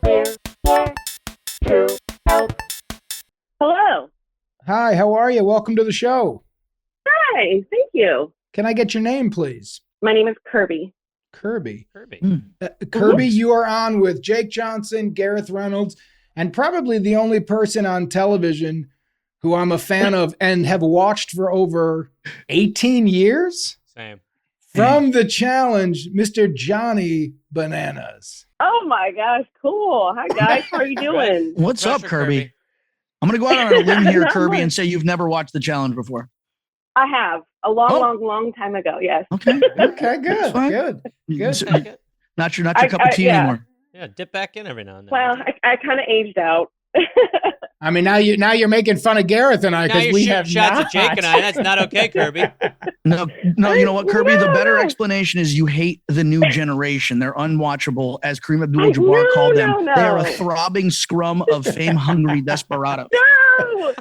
to help. Hello. Hi, how are you? Welcome to the show. Hi, thank you. Can I get your name, please? My name is Kirby. Kirby. Kirby. Kirby, you are on with Jake Johnson, Gareth Reynolds, and probably the only person on television who I'm a fan of and have watched for over 18 years. Same. From the challenge, Mr. Johnny Bananas. Oh my gosh, cool. Hi guys, how are you doing? What's up, Pressure, Kirby? I'm going to go out on a limb here, Not Kirby, much. and say you've never watched the challenge before. I have a long, Oh. long time ago. Yes. Okay. Okay, good, That's fine. good. Good. So, not your cup of tea yeah. anymore. Yeah, dip back in every now and then. Well, I kind of aged out. I mean, now you're making fun of Gareth and I now because you're we shooting have shots not. at Jake and I. That's not okay, Kirby. No, you know what, Kirby? The better No. explanation is you hate the new generation. They're unwatchable, as Kareem Abdul-Jabbar called them. No. They are a throbbing scrum of fame-hungry desperados. No.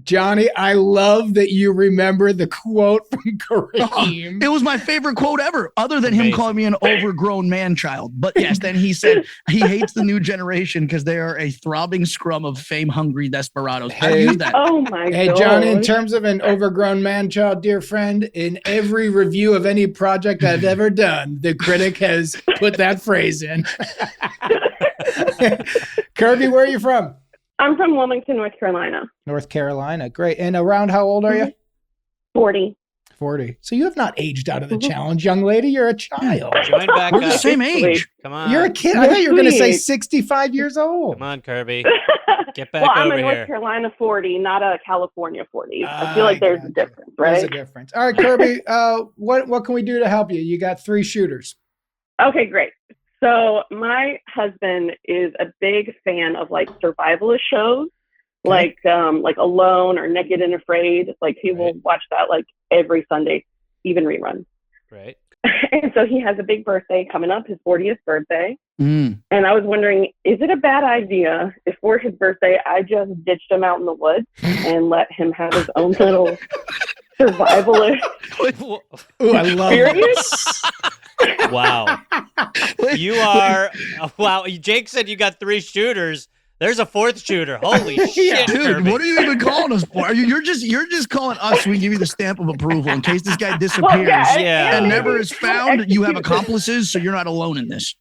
Johnny, I love that you remember the quote from Kareem. It was my favorite quote ever, other than him Amazing. calling me an overgrown man-child. But yes, then he said he hates the new generation because they are a throbbing scrum of fame-hungry desperados. I Hey. use that. Oh my Hey, god. Johnny, in terms of an overgrown man-child, dear friend, in every review of any project I've ever done, the critic has put that phrase in. Kirby, where are you from? I'm from Wilmington, North Carolina. North Carolina. Great. And around how old are you? 40. 40. So you have not aged out of the challenge, young lady. You're a child. Join back We're the up. same age. Come on. You're a kid. I thought you were going to say Sweet. 65 years old. Come on, Kirby. Get back Well, I'm over a North here. Carolina 40, not a California 40. I feel like there's a gotcha. difference, There's a right? difference. All right, Kirby, what can we do to help you? You got 3 shooters. Okay, great. So my husband is a big fan of like survivalist shows, like Alone or Naked and Afraid. Like he will Right. watch that like every Sunday, even reruns. Right. And so he has a big birthday coming up, his 40th birthday. Mm. And I was wondering, is it a bad idea if for his birthday I just ditched him out in the woods and let him have his own little survivalist Ooh, I love experience? Wow. You are. Wow. Jake said you got 3 shooters. There's a 4th shooter. Holy shit, Dude, Kirby. what are you even calling us for? You're just calling us so we give you the stamp of approval in case this guy disappears Well, yeah, Yeah. and never maybe is how to found. You have execute. accomplices, so you're not alone in this.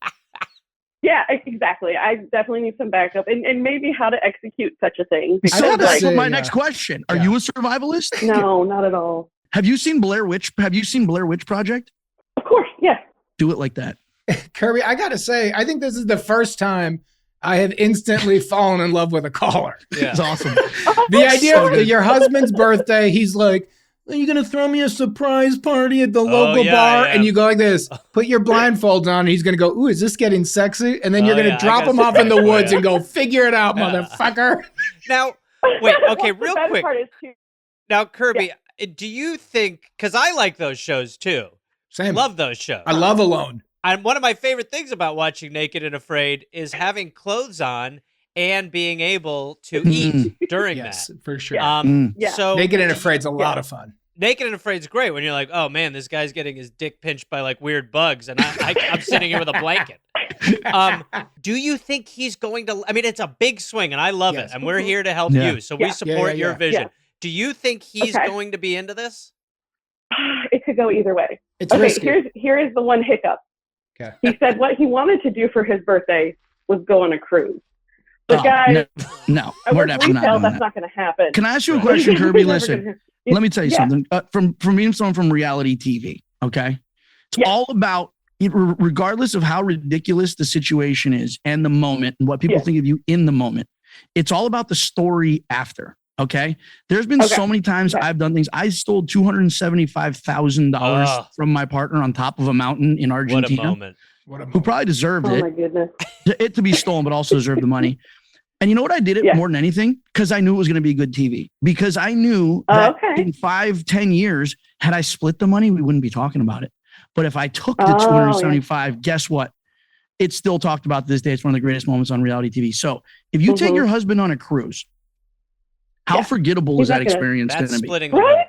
Yeah, exactly. I definitely need some backup and maybe how to execute such a thing. I So gotta that's say, my next question. Are yeah. you a survivalist? No, not at all. Have you seen Blair Witch? Have you seen Blair Witch Project? Of course, yes. Do it like that. Kirby, I got to say, I think this is the first time I have instantly fallen in love with a caller. Yeah. It's awesome. The idea So of good. your husband's birthday, he's like, are you going to throw me a surprise party at the local yeah, bar? yeah. And you go like this, put your blindfolds on, and he's going to go, ooh, is this getting sexy? And then you're Oh, going to yeah, I drop got him off in the surprise for woods ya. and go, figure it out, Yeah. motherfucker. Now, wait. Okay, Well, the real better quick. part is too, Now, Kirby, do you think? Because I like those shows too. Same. Love those shows. I love Alone. And one of my favorite things about watching Naked and Afraid is having clothes on and being able to eat during Yes, that. for sure. Yeah. So Naked and Afraid's a lot of fun. Naked and Afraid's great when you're like, oh man, this guy's getting his dick pinched by like weird bugs, and I'm sitting here with a blanket. Do you think he's going to? I mean, it's a big swing, and I love Yes. it, and we're here to help Yeah. you, so we Yeah. support Yeah, your yeah. vision. Yeah. Do you think he's Okay. going to be into this? it could go either way. It's Okay, risky. here is the one hiccup. Okay. He said what he wanted to do for his birthday was go on a cruise. The Oh, guy, no, I we're work definitely not retail, doing that's that. not going to happen. Can I ask you a Right. question, Kirby? Never Listen, gonna- let me tell you Yeah. something. From being someone from reality TV, okay? It's Yeah. all about, regardless of how ridiculous the situation is and the moment and what people Yeah. think of you in the moment, it's all about the story after, okay? There's been Okay. so many times Okay. I've done things. I stole $275,000 Oh. from my partner on top of a mountain in What a Argentina, moment! What a who moment. probably deserved Oh it. my goodness. It to be stolen, but also deserved the money. And you know what I did it Yeah. more than anything? Because I knew it was going to be good TV. Because I knew Oh, that okay. in 5-10 years, had I split the money, we wouldn't be talking about it. But if I took the Oh, 275, guess what? It's still talked about to this day. It's one of the greatest moments on reality TV. So if you take Mhm. your husband on a cruise, how Yeah. forgettable He's is that not gonna- experience going That's to be? splitting the Right? money.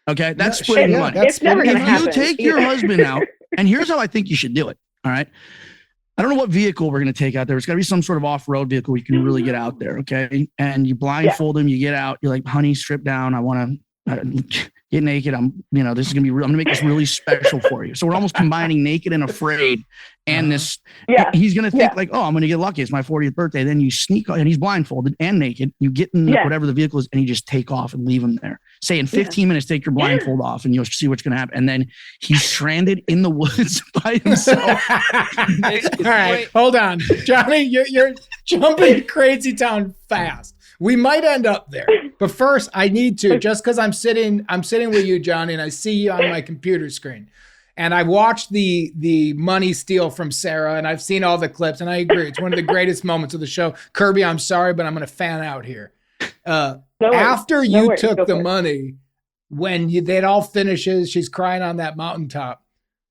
Okay, that's Yeah, splitting yeah, the money. that's It's never splitting going to the If money. you happen. take your husband out, and here's how I think you should do it. All right. I don't know what vehicle we're going to take out there. It's got to be some sort of off-road vehicle where you can really get out there, okay? And you blindfold him, you get out, you're like, honey, strip down. I want to get naked. This is going to be real. I'm going to make this really special for you. So we're almost combining naked and afraid and this. Yeah. He's going to think like, oh, I'm going to get lucky. It's my 40th birthday. Then you sneak, and he's blindfolded and naked. You get in whatever the vehicle is, and you just take off and leave him there. Say in 15 minutes, take your blindfold off, and you'll see what's going to happen. And then he's stranded in the woods by himself. All right, hold on, Johnny. You're jumping crazy town fast. We might end up there, but first I need to, just because I'm sitting with you, Johnny, and I see you on my computer screen, and I watched the money steal from Sarah, and I've seen all the clips, and I agree, it's one of the greatest moments of the show. Kirby, I'm sorry, but I'm going to fan out here. After you took the money, when it all finishes, she's crying on that mountaintop.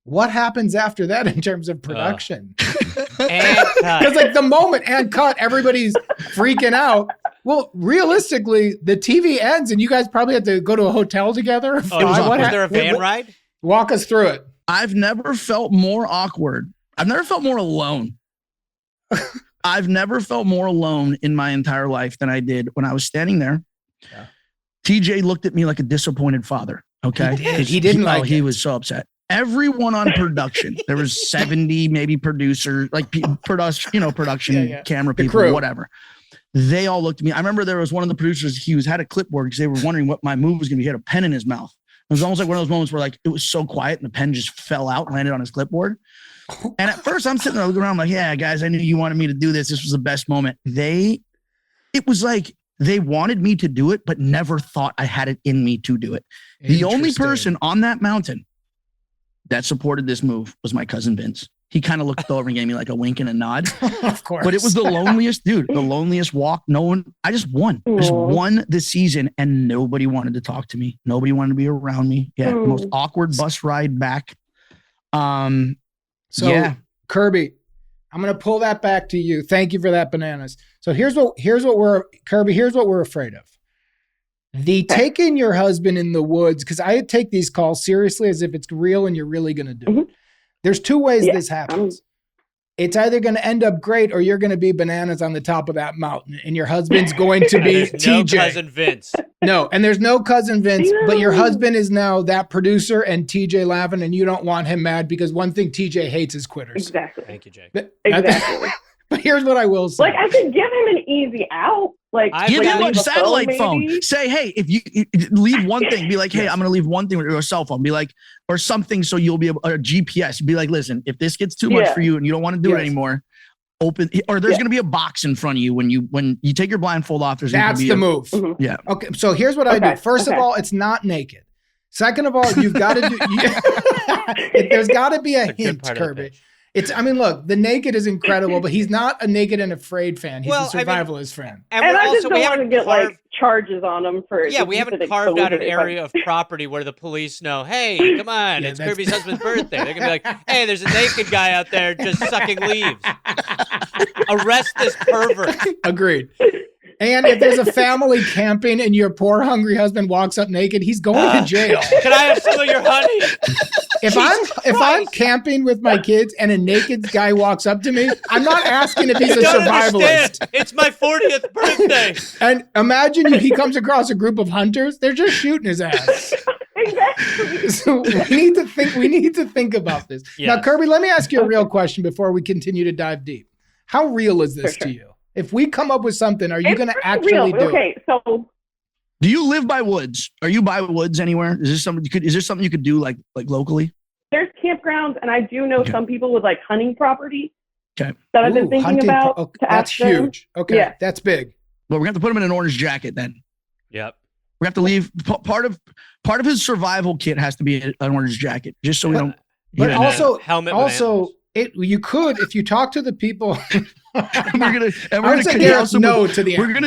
What happens after that in terms of production? Because like the moment and cut, everybody's freaking out. Well, realistically, the TV ends and you guys probably had to go to a hotel together. Was there a van ride? Walk us through it. I've never felt more awkward. I've never felt more alone. I've never felt more alone in my entire life than I did when I was standing there. Yeah. TJ looked at me like a disappointed father. Okay. He didn't like it. He was so upset. Everyone on production, there was 70 maybe producers, like production, camera people, whatever. They all looked at me. I remember there was one of the producers, he had a clipboard because they were wondering what my move was going to be. He had a pen in his mouth. It was almost like one of those moments where like it was so quiet and the pen just fell out and landed on his clipboard. And at first I'm sitting there looking around like, yeah, guys, I knew you wanted me to do this. This was the best moment. It was like they wanted me to do it, but never thought I had it in me to do it. The only person on that mountain that supported this move was my cousin Vince. He kind of looked over and gave me like a wink and a nod. Of course. But it was the loneliest, dude, the loneliest walk. I just won. Just won this season and nobody wanted to talk to me. Nobody wanted to be around me. Yeah. The most awkward bus ride back. Kirby, I'm going to pull that back to you. Thank you for that, bananas. So here's what we're afraid of. The taking your husband in the woods, because I take these calls seriously as if it's real and you're really going to do it. There's two ways this happens. It's either going to end up great or you're going to be bananas on the top of that mountain and your husband's going to be TJ. No cousin Vince. No, and there's no cousin Vince, but your husband is now that producer and TJ laughing and you don't want him mad because one thing TJ hates is quitters. Exactly. Thank you, Jake. Exactly. But here's what I will say. Like I could give him an easy out. Like give him a satellite phone. Say, hey, if you leave one thing, be like, hey, I'm going to leave one thing with your cell phone. Be like, or something so you'll be able, or GPS. Be like, listen, if this gets too much for you and you don't want to do it anymore, open, or there's going to be a box in front of you when you take your blindfold off. That's the move. Yeah. Okay. So here's what I do. First of all, it's not naked. Second of all, you've got to do. There's got to be a hint, Kirby. Look, the naked is incredible, but he's not a naked and afraid fan. He's a survivalist fan. And I just don't want to get like charges on him for. Yeah, we haven't carved out an area of property where the police know, hey, come on, it's Kirby's husband's birthday. They're gonna be like, hey, there's a naked guy out there just sucking leaves. Arrest this pervert. Agreed. And if there's a family camping and your poor hungry husband walks up naked, he's going to jail. Can I have some of your honey? If I'm camping with my kids and a naked guy walks up to me, I'm not asking if he's a survivalist. It's my 40th birthday. And imagine he comes across a group of hunters, they're just shooting his ass. Exactly. So we need to think about this. Yes. Now, Kirby, let me ask you a real question before we continue to dive deep. How real is this to you? If we come up with something, are you going to actually do it? Okay, so do you live by woods? Are you by woods anywhere? Is there something you could do like locally? There's campgrounds, and I do know some people with like hunting property. Okay. That I've been thinking about. That's huge. Okay, that's big. Well, we're going to have to put him in an orange jacket then. Yep. We have to leave part of his survival kit has to be an orange jacket, just so we don't. But also, helmet. You could, if you talk to the people. we're gonna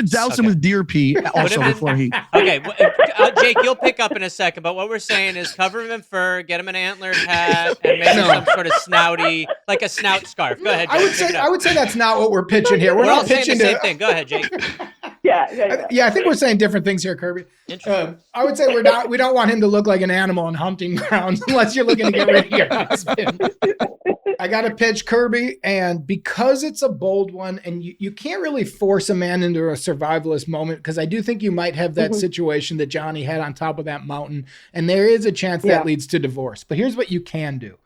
douse him with deer pee also before he. Okay, Jake, you'll pick up in a second. But what we're saying is cover him in fur, get him an antlered hat, and maybe some sort of snouty, like a snout scarf. Go ahead, Jake. I would say that's not what we're pitching here. We're not all saying pitching the same thing. Go ahead, Jake. Yeah, I think we're saying different things here, Kirby. I would say we don't want him to look like an animal in hunting grounds unless you're looking to get rid of your husband. I got a pitch, Kirby, and because it's a bold one, and you can't really force a man into a survivalist moment, because I do think you might have that situation that Johnny had on top of that mountain, and there is a chance that leads to divorce. But here's what you can do.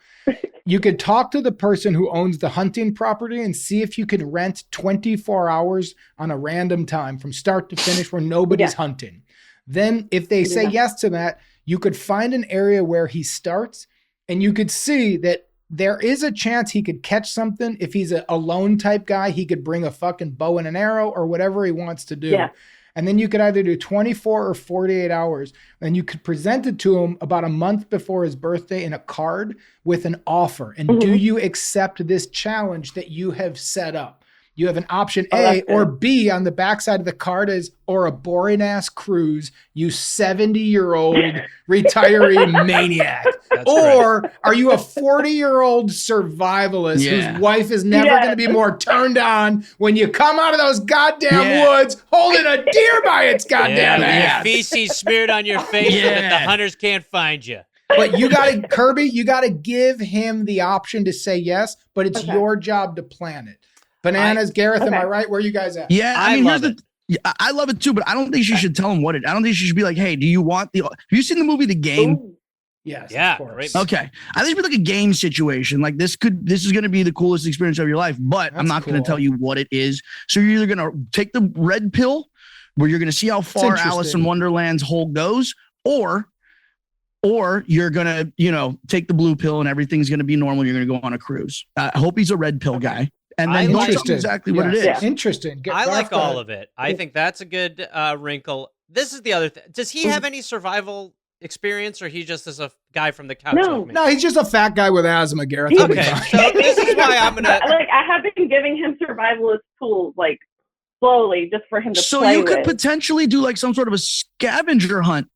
You could talk to the person who owns the hunting property and see if you could rent 24 hours on a random time from start to finish where nobody's hunting. Then if they say yes to that, you could find an area where he starts, and you could see that there is a chance he could catch something. If he's a lone type guy, he could bring a fucking bow and an arrow or whatever he wants to do. Yeah. And then you could either do 24 or 48 hours, and you could present it to him about a month before his birthday in a card with an offer. And do you accept this challenge that you have set up? You have an option A, or B on the backside of the card is, or a boring ass cruise, you 70-year-old retiree maniac. Or are you a 40-year-old survivalist whose wife is never going to be more turned on when you come out of those goddamn woods holding a deer by its goddamn ass? Your feces smeared on your face so that the hunters can't find you. But you got to, Kirby, you got to give him the option to say yes, but it's your job to plan it. Bananas, Gareth, am I right? Where are you guys at? Yeah, I mean, I love it too, but I don't think she should tell him what it. I don't think she should be like, "Hey, do you want the?" Have you seen the movie The Game? Ooh. Yes. Yeah. Of course. Okay. I think it's like a game situation. Like this is going to be the coolest experience of your life, but I'm not going to tell you what it is. So you're either going to take the red pill, where you're going to see how far Alice in Wonderland's hole goes, or you're going to, take the blue pill and everything's going to be normal. You're going to go on a cruise. I hope he's a red pill guy. And then he'll tell you exactly what it is. Yeah. Interesting. I like all of it. I think that's a good wrinkle. This is the other thing. Does he have any survival experience, or he just is a guy from the couch? No, he's just a fat guy with asthma, Gareth. Okay, so this is why I'm gonna. I have been giving him survivalist tools, slowly, just for him to play So you could potentially do some sort of a scavenger hunt.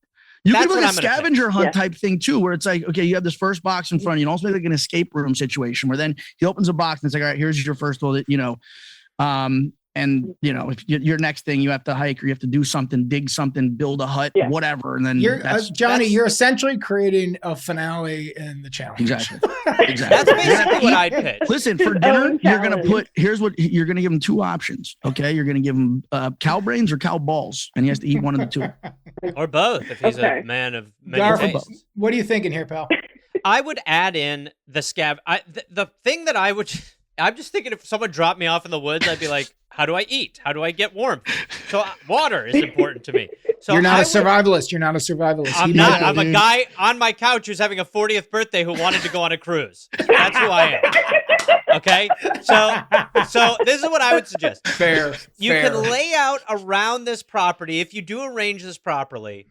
You could do a scavenger hunt type thing too, where it's like, okay, you have this first box in front of you, and also make an escape room situation where then he opens a box and it's like, all right, here's your first one, and if your next thing, you have to hike or you have to do something, dig something, build a hut, whatever. And then Johnny, you're essentially creating a finale in the challenge. Exactly. That's basically what I'd pitch. Listen, for dinner, you're going to here's what you're going to give him: 2 options. Okay. You're going to give him cow brains or cow balls, and he has to eat one of the 2. Or both, if he's a man of many tastes. What are you thinking here, pal? I would add in the scav. The thing that I'm just thinking, if someone dropped me off in the woods, I'd be like, how do I eat? How do I get warm? So water is important to me. So you're not a survivalist. You're not a survivalist. I'm not. I'm a guy on my couch who's having a 40th birthday who wanted to go on a cruise. That's who I am. Okay? So this is what I would suggest. Fair. You can lay out around this property, if you do arrange this properly,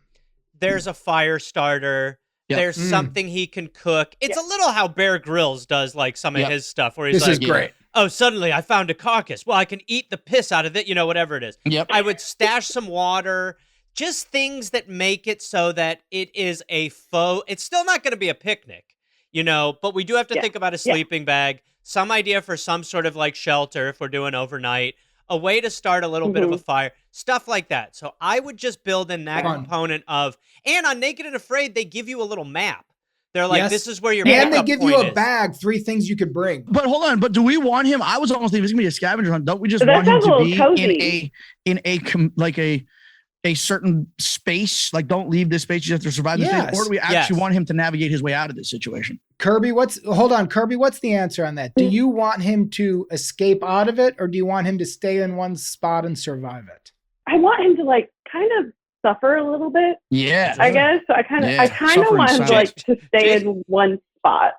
there's a fire starter. Yep. There's something he can cook. It's a little how Bear Grylls does some of his stuff, where he's this is great. Oh, suddenly I found a carcass. Well, I can eat the piss out of it, whatever it is. Yep. I would stash some water, just things that make it so that it is a faux. It's still not going to be a picnic, but we do have to think about a sleeping bag, some idea for some sort of shelter if we're doing overnight, a way to start a little bit of a fire, stuff like that. So I would just build in that component of, and on Naked and Afraid, they give you a little map. They're like, this is where your and they give you a bag, 3 things you could bring. But hold on, but do we want him? I was almost thinking it's gonna be a scavenger hunt. Don't we just want him to be in a certain space? Don't leave this space. You have to survive this space. Or do we actually want him to navigate his way out of this situation? Kirby, what's the answer on that? Do you want him to escape out of it, or do you want him to stay in one spot and survive it? I want him to kind of suffer a little bit. Yeah, I guess. So I kind of want him to stay in one spot.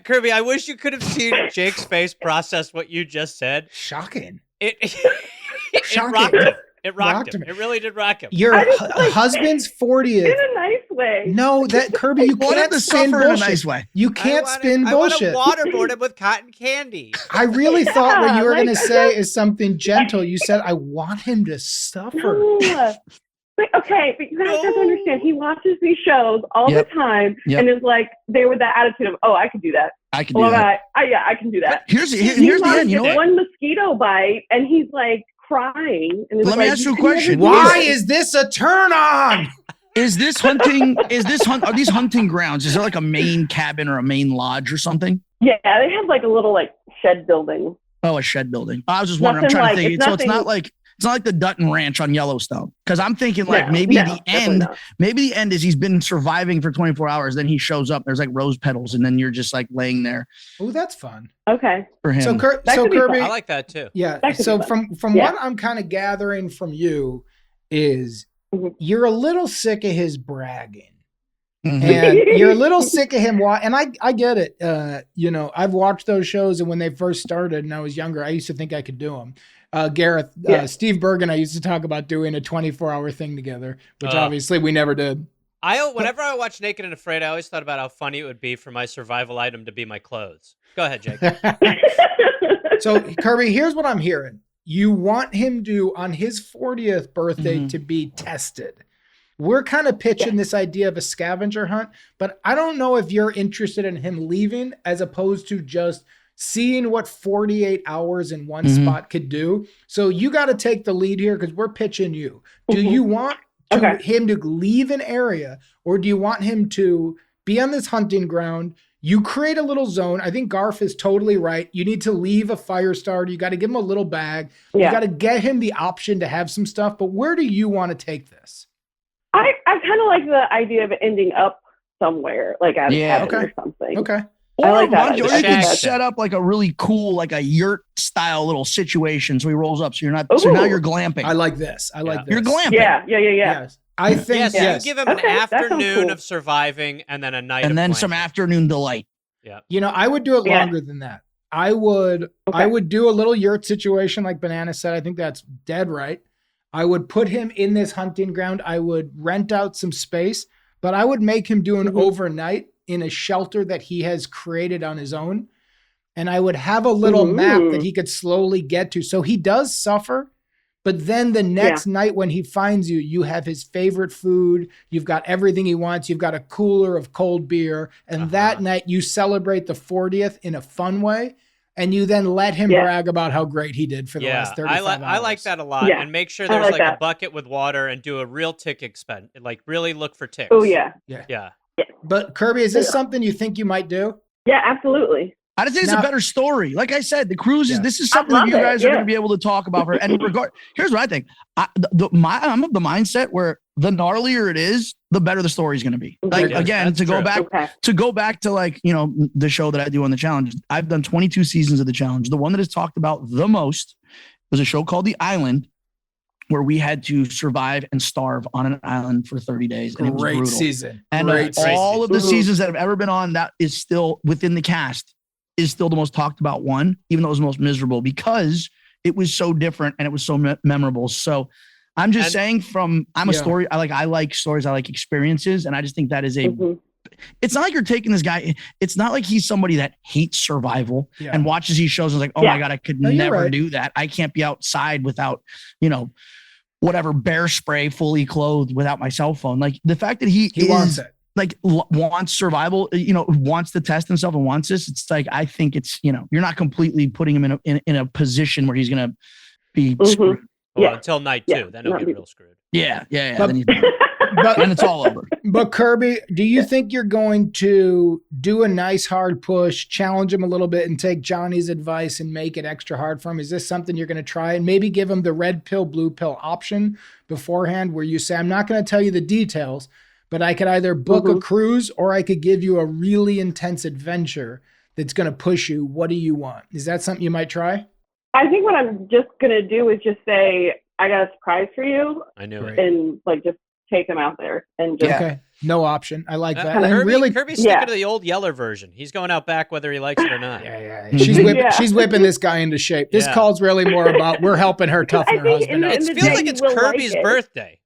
Kirby, I wish you could have seen Jake's face process what you just said. Shocking. It rocked him. It rocked him. It really did rock him. Your husband's 40th. In a nice way. No, that Kirby, you can't spin bullshit. In a nice way. You can't spin bullshit. I want to waterboard him with cotton candy. I really thought what you were going to say is something gentle. You said, I want him to suffer. No. Okay, but you guys have to understand, he watches these shows all the time and is there with that attitude of, I could do that. I can do that. I can do that. Here's the end. One mosquito bite, and he's crying. And Let me ask you a question. Why is this a turn on? Is this hunting? Are these hunting grounds? Is there like a main cabin or a main lodge or something? Yeah, they have like a little like shed building. Oh, a shed building. I was just wondering. I'm trying to think. So it's not like the Dutton Ranch on Yellowstone. Because I'm thinking like maybe the end is he's been surviving for 24 hours. Then he shows up. There's like rose petals, and then you're just like laying there. Oh, that's fun. Okay. For him. So Kirby, I like that too. Yeah. So from what I'm kind of gathering from you is you're a little sick of his bragging. And you're a little sick of him. And I get it. I've watched those shows, and when they first started and I was younger, I used to think I could do them. Gareth, Steve Berg and I used to talk about doing a 24-hour thing together, which obviously we never did. Whenever I watch Naked and Afraid, I always thought about how funny it would be for my survival item to be my clothes. Go ahead, Jake. So, Kirby, here's what I'm hearing. You want him to, on his 40th birthday, to be tested. We're kind of pitching this idea of a scavenger hunt, but I don't know if you're interested in him leaving as opposed to just seeing what 48 hours in one spot could do. So you got to take the lead here because we're pitching you. Do you want him to leave an area, or do you want him to be on this hunting ground? You create a little zone. I think Garth is totally right. You need to leave a fire starter. You got to give him a little bag. You got to get him the option to have some stuff. But where do you want to take this? I kind of like the idea of ending up somewhere, like at a cabin or something. Okay. I like that. Or you can set up like a really cool, like a yurt style little situation. So he rolls up. So you're not. So now you're glamping. I like this. I like this. You're glamping. Yeah. Yes. I think you give him an afternoon of surviving and then a night, and then glamping. some afternoon delight. Yeah. I would do it longer than that. I would do a little yurt situation like Banana said. I think that's dead right. I would put him in this hunting ground. I would rent out some space, but I would make him do an overnight in a shelter that he has created on his own. And I would have a little map that he could slowly get to. So he does suffer, but then the next night when he finds you, you have his favorite food. You've got everything he wants. You've got a cooler of cold beer. And that night you celebrate the 40th in a fun way. And you then let him brag about how great he did for the last 35 hours. I like that a lot. And make sure there's like a bucket with water and do a real tick expense. Like really look for ticks. Oh, yeah. But Kirby, is this something you think you might do? Yeah, absolutely. I just think it's a better story. Like I said, the cruise is, this is something that you guys are going to be able to talk about. Here's what I think. I'm of the mindset where the gnarlier it is, the better the story is going to be. Like, again, to go back to like, the show that I do on the challenge, I've done 22 seasons of the challenge. The one that is talked about the most was a show called The Island, where we had to survive and starve on an island for 30 days. And it was brutal. Season. And all of the seasons that have ever been on, that is still within the cast, is still the most talked about one, even though it was the most miserable, because it was so different and it was so memorable. So I'm just saying I'm a story. I like stories. I like experiences. And I just think that is it's not like you're taking this guy. It's not like he's somebody that hates survival and watches these shows and is like, oh my God, I could never do that. I can't be outside without, whatever bear spray fully clothed without my cell phone. Like the fact that he wants it. Like wants survival, wants to test himself and wants this. It's like, I think it's, you're not completely putting him in a position where he's going to be screwed. Well, until night 2, then he'll get real screwed. Yeah. But then it's all over. But Kirby, do you think you're going to do a nice hard push, challenge him a little bit and take Johnny's advice and make it extra hard for him? Is this something you're going to try and maybe give him the red pill, blue pill option beforehand where you say, I'm not going to tell you the details, but I could either book a cruise or I could give you a really intense adventure that's going to push you. What do you want? Is that something you might try? I think what I'm just going to do is just say, I got a surprise for you. I knew it. And like just take him out there and just. Okay. No option. I like that. Kirby's sticking to the old Yeller version. He's going out back whether he likes it or not. She's whipping this guy into shape. This call's really more about we're helping her toughen her husband out. It feels like it's Kirby's birthday.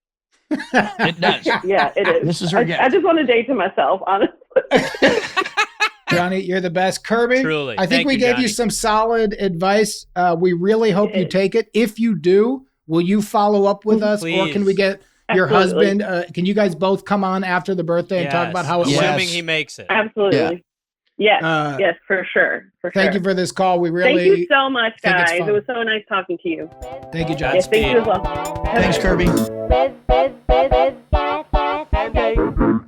It does. Yeah, it is. This is her gift. I just want to date to myself, honestly. Johnny, you're the best. Kirby, truly. I think we gave you some solid advice. We really hope you take it. If you do, will you follow up with us? Or can we get your husband? Can you guys both come on after the birthday and talk about how it went? Assuming he makes it. Absolutely. Yes, yes, for sure. Thank you for this call. We really thank you so much, guys. It was so nice talking to you. Thank you, John. Yes, thank you as well. Thanks, Kirby.